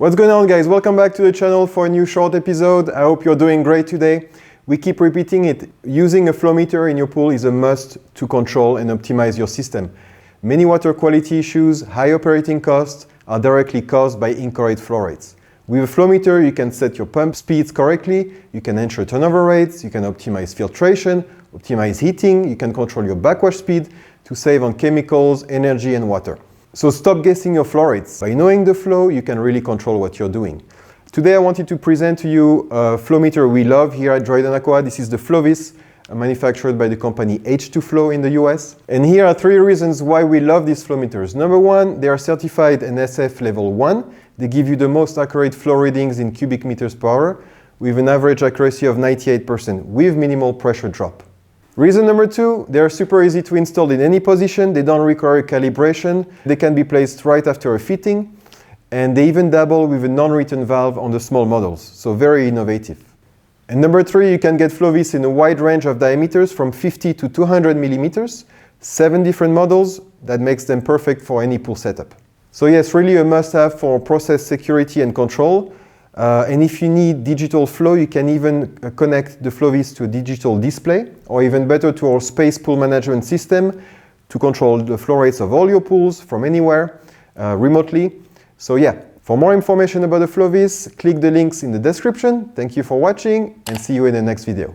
What's going on, guys? Welcome back to the channel for a new short episode. I hope you're doing great today. We keep repeating it. Using a flow meter in your pool is a must to control and optimize your system. Many water quality issues, high operating costs are directly caused by incorrect flow rates. With a flow meter, you can set your pump speeds correctly, you can ensure turnover rates, you can optimize filtration, optimize heating, you can control your backwash speed to save on chemicals, energy and water. So stop guessing your flow rates. By knowing the flow, you can really control what you're doing. Today I wanted to present to you a flow meter we love here at Dryden Aqua. This is the FlowVis, manufactured by the company H2Flow in the US. And here are 3 reasons why we love these flow meters. Number 1, they are certified NSF Level 1. They give you the most accurate flow readings in cubic meters per hour with an average accuracy of 98% with minimal pressure drop. Reason number 2, they are super easy to install in any position. They don't require calibration. They can be placed right after a fitting. And they even dabble with a non-return valve on the small models. So very innovative. And number 3, you can get FlowVis in a wide range of diameters from 50 to 200 millimeters, 7 different models that makes them perfect for any pool setup. So yes, really a must-have for process security and control. And if you need digital flow, you can even connect the FlowVis to a digital display, or even better to our space pool management system to control the flow rates of all your pools from anywhere remotely. So yeah, for more information about the FlowVis, click the links in the description. Thank you for watching and see you in the next video.